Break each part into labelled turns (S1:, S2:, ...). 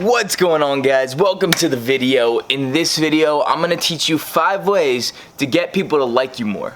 S1: What's going on, guys? Welcome to the video. In this video, I'm gonna teach you 5 ways to get people to like you more.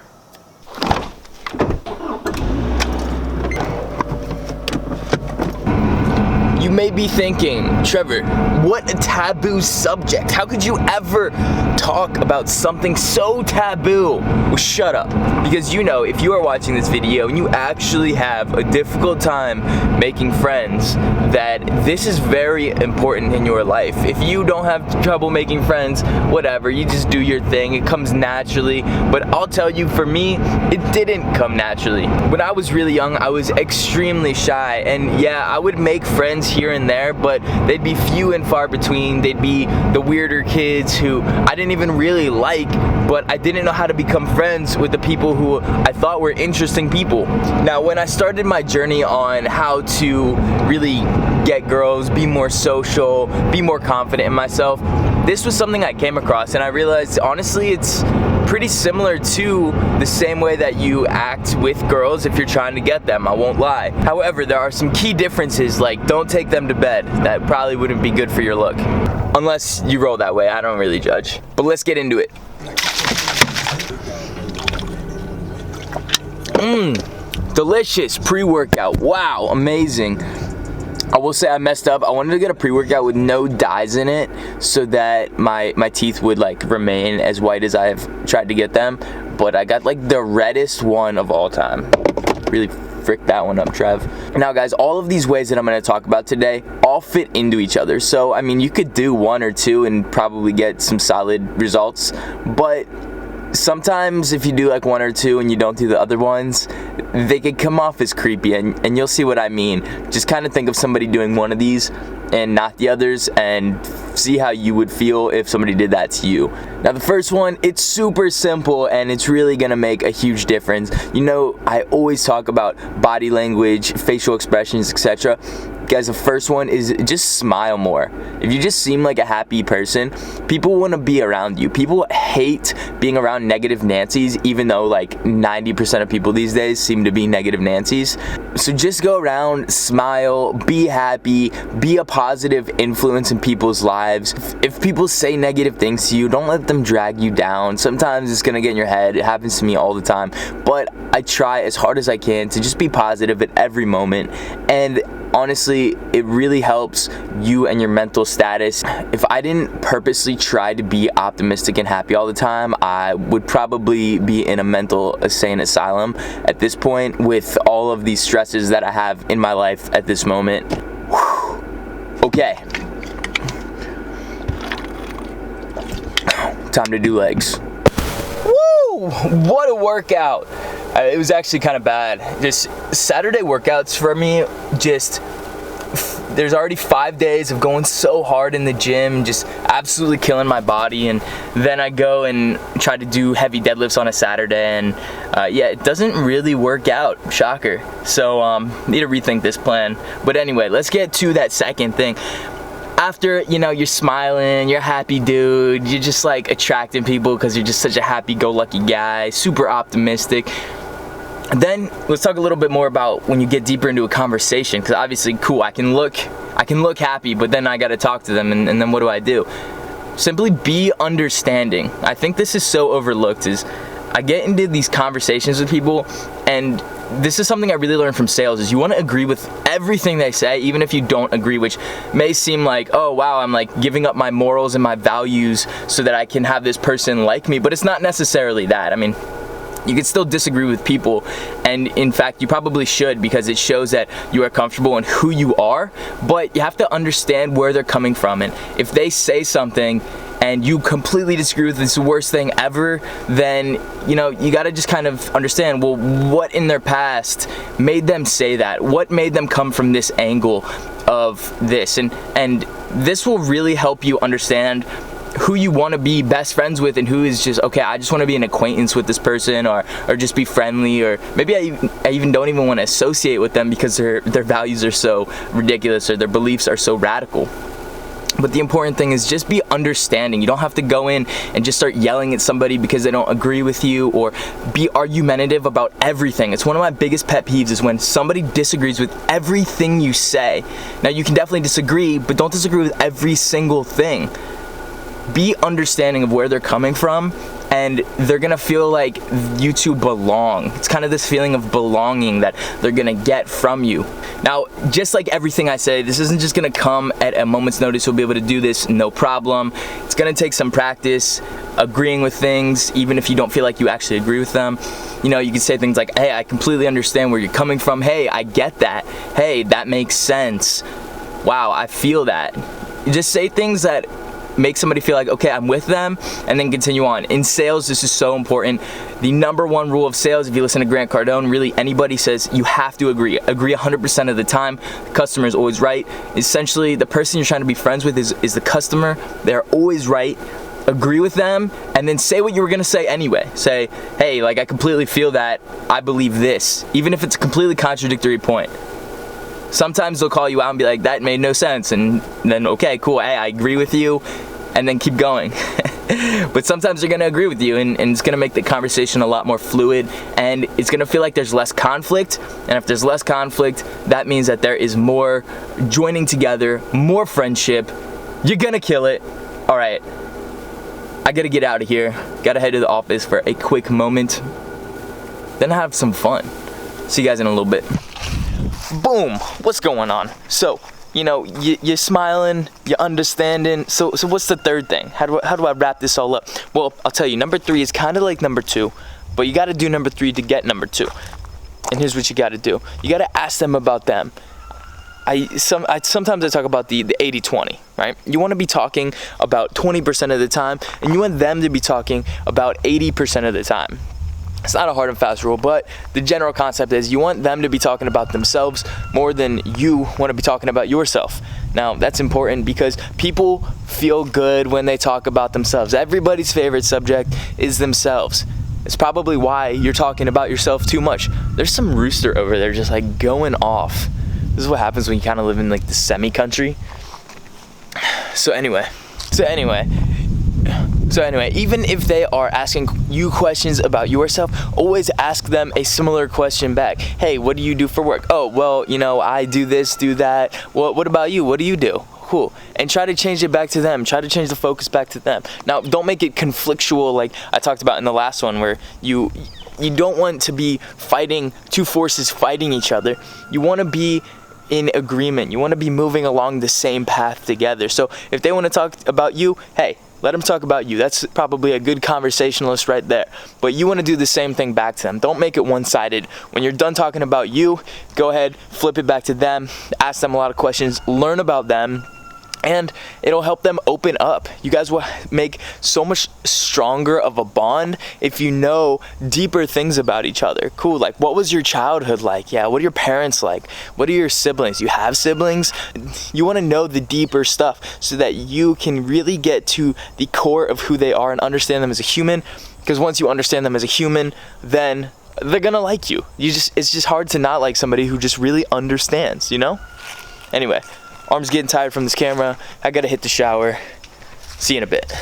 S1: You may be thinking, Trevor, what a taboo subject. How could you ever talk about something so taboo? Well, shut up. Because you know, if you are watching this video and you actually have a difficult time making friends, that this is very important in your life. If you don't have trouble making friends, whatever, you just do your thing. It comes naturally. But I'll tell you, for me, it didn't come naturally. When I was really young, I was extremely shy. And yeah, I would make friends here and there, but they'd be few and far between. They'd be the weirder kids who I didn't even really like, but I didn't know how to become friends with the people who I thought were interesting people. Now, when I started my journey on how to really get girls, be more social, be more confident in myself, this was something I came across, and I realized, honestly, it's pretty similar to the same way that you act with girls if you're trying to get them, I won't lie. However, there are some key differences, like don't take them to bed. That probably wouldn't be good for your look. Unless you roll that way, I don't really judge. But let's get into it. Delicious pre-workout. Wow, amazing. I will say I messed up. I wanted to get a pre-workout with no dyes in it so that my teeth would like remain as white as I've tried to get them. But I got like the reddest one of all time. Really fricked that one up, Trev. Now guys, all of these ways that I'm going to talk about today all fit into each other. So I mean, you could do 1 or 2 and probably get some solid results. But sometimes if you do like 1 or 2 and you don't do the other ones, they could come off as creepy, and you'll see what I mean. Just kind of think of somebody doing one of these and not the others, and see how you would feel if somebody did that to you. Now the first one, it's super simple and it's really gonna make a huge difference. You know, I always talk about body language, facial expressions, etc. Guys, the first one is just smile more. If you just seem like a happy person, people want to be around you. People hate being around negative Nancys, even though like 90% of people these days seem to be negative Nancys. So just go around, smile, be happy, be a positive influence in people's lives. If people say negative things to you, don't let them drag you down. Sometimes it's gonna get in your head. It happens to me all the time. But I try as hard as I can to just be positive at every moment. And honestly, it really helps you and your mental status. If I didn't purposely try to be optimistic and happy all the time, I would probably be in a mental insane asylum at this point with all of these stresses that I have in my life at this moment. Whew. Okay. Time to do legs. Woo! What a workout! It was actually kind of bad. Just Saturday workouts for me, there's already 5 days of going so hard in the gym, just absolutely killing my body, and then I go and try to do heavy deadlifts on a Saturday, and yeah, it doesn't really work out. Shocker. So need to rethink this plan. But anyway, let's get to that second thing. After, you know, you're smiling, you're a happy dude, you're just like attracting people because you're just such a happy-go-lucky guy, super optimistic. Then let's talk a little bit more about when you get deeper into a conversation, because obviously, cool, I can look happy, but then I got to talk to them, and then what do? Simply be understanding. I think this is so overlooked. Is I get into these conversations with people, and this is something I really learned from sales, is you want to agree with everything they say, even if you don't agree, which may seem like, oh wow, I'm like giving up my morals and my values so that I can have this person like me, but it's not necessarily that. I mean, you can still disagree with people, and in fact you probably should, because it shows that you are comfortable in who you are, but you have to understand where they're coming from. And if they say something and you completely disagree with, it's the worst thing ever, then you know, you got to just kind of understand, well, what in their past made them say that? What made them come from this angle of this? And this will really help you understand who you want to be best friends with, and who is just, okay, I just want to be an acquaintance with this person, or just be friendly, or maybe I even don't even want to associate with them because their values are so ridiculous, or their beliefs are so radical. But the important thing is just be understanding. You don't have to go in and just start yelling at somebody because they don't agree with you, or be argumentative about everything. It's one of my biggest pet peeves is when somebody disagrees with everything you say. Now, you can definitely disagree, but don't disagree with every single thing. Be understanding of where they're coming from, and they're gonna feel like you two belong. It's kind of this feeling of belonging that they're gonna get from you. Now, just like everything I say, this isn't just gonna come at a moment's notice. You'll be able to do this, no problem. It's gonna take some practice, agreeing with things, even if you don't feel like you actually agree with them. You know, you can say things like, hey, I completely understand where you're coming from. Hey, I get that. Hey, that makes sense. Wow, I feel that. You just say things that make somebody feel like, okay, I'm with them, and then continue on. In sales, this is so important. The number one rule of sales, if you listen to Grant Cardone, really anybody says you have to agree. Agree 100% of the time. The customer is always right. Essentially, the person you're trying to be friends with is the customer. They're always right. Agree with them, and then say what you were gonna say anyway. Say, hey, like, I completely feel that, I believe this, even if it's a completely contradictory point. Sometimes they'll call you out and be like, that made no sense, and then, okay, cool, hey, I agree with you, and then keep going. But sometimes they're gonna agree with you, and it's gonna make the conversation a lot more fluid, and it's gonna feel like there's less conflict, and if there's less conflict, that means that there is more joining together, more friendship. You're gonna kill it. All right, I gotta get out of here. Gotta head to the office for a quick moment, then have some fun. See you guys in a little bit. Boom, what's going on? So, you know, you're smiling, you're understanding. So what's the third thing? How do I wrap this all up? Well, I'll tell you, number 3 is kind of like number 2, but you got to do number 3 to get number 2. And here's what you got to do. You got to ask them about them. Sometimes I talk about the 80-20, right? You want to be talking about 20% of the time, and you want them to be talking about 80% of the time. It's not a hard and fast rule, but the general concept is you want them to be talking about themselves more than you want to be talking about yourself. Now, that's important because people feel good when they talk about themselves. Everybody's favorite subject is themselves. It's probably why you're talking about yourself too much. There's some rooster over there just like going off. This is what happens when you kind of live in like the semi-country. So anyway, even if they are asking you questions about yourself, always ask them a similar question back. Hey, what do you do for work? Oh, well, you know, I do this, do that. Well, what about you? What do you do? Cool. And try to change it back to them. Try to change the focus back to them. Now, don't make it conflictual like I talked about in the last one, where you don't want to be fighting two forces fighting each other. You want to be in agreement. You want to be moving along the same path together. So if they want to talk about you, hey, let them talk about you. That's probably a good conversationalist right there. But you want to do the same thing back to them. Don't make it one-sided. When you're done talking about you, go ahead, flip it back to them, ask them a lot of questions, learn about them, and it'll help them open up. You guys will make so much stronger of a bond if you know deeper things about each other. Cool, like what was your childhood like? Yeah, what are your parents like? What are your siblings? You have siblings? You want to know the deeper stuff so that you can really get to the core of who they are and understand them as a human. Because once you understand them as a human, then they're gonna like you. It's just hard to not like somebody who just really understands, you know? Anyway, arm's getting tired from this camera. I gotta hit the shower. See you in a bit.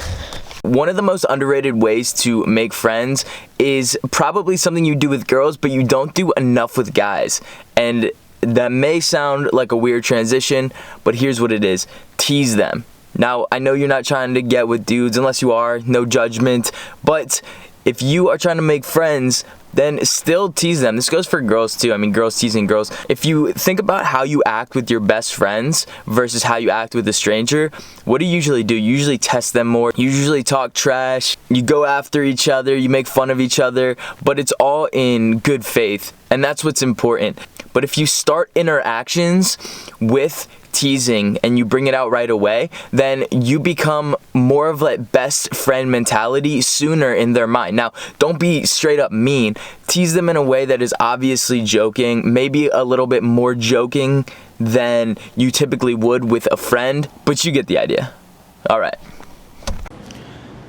S1: One of the most underrated ways to make friends is probably something you do with girls, but you don't do enough with guys. And that may sound like a weird transition, but here's what it is. Tease them. Now, I know you're not trying to get with dudes, unless you are, no judgment, but if you are trying to make friends, then still tease them. This goes for girls too. I mean, girls teasing girls. If you think about how you act with your best friends versus how you act with a stranger, what do you usually do? You usually test them more. You usually talk trash. You go after each other. You make fun of each other, but it's all in good faith, and that's what's important. But if you start interactions with teasing and you bring it out right away, then you become more of like best friend mentality sooner in their mind. Now, don't be straight up mean. Tease them in a way that is obviously joking, maybe a little bit more joking than you typically would with a friend, but you get the idea. All right.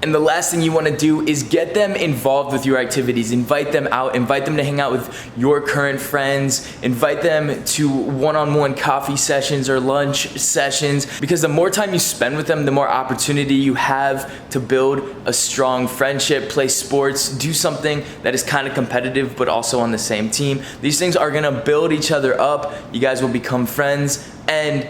S1: And the last thing you want to do is get them involved with your activities. Invite them out, invite them to hang out with your current friends, invite them to one-on-one coffee sessions or lunch sessions, because the more time you spend with them, the more opportunity you have to build a strong friendship, play sports, do something that is kind of competitive but also on the same team. These things are gonna build each other up. You guys will become friends and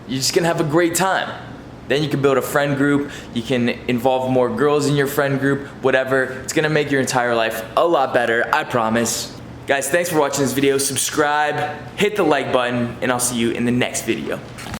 S1: you're just gonna have a great time. Then you can build a friend group, you can involve more girls in your friend group, whatever. It's gonna make your entire life a lot better, I promise. Guys, thanks for watching this video. Subscribe, hit the like button, and I'll see you in the next video.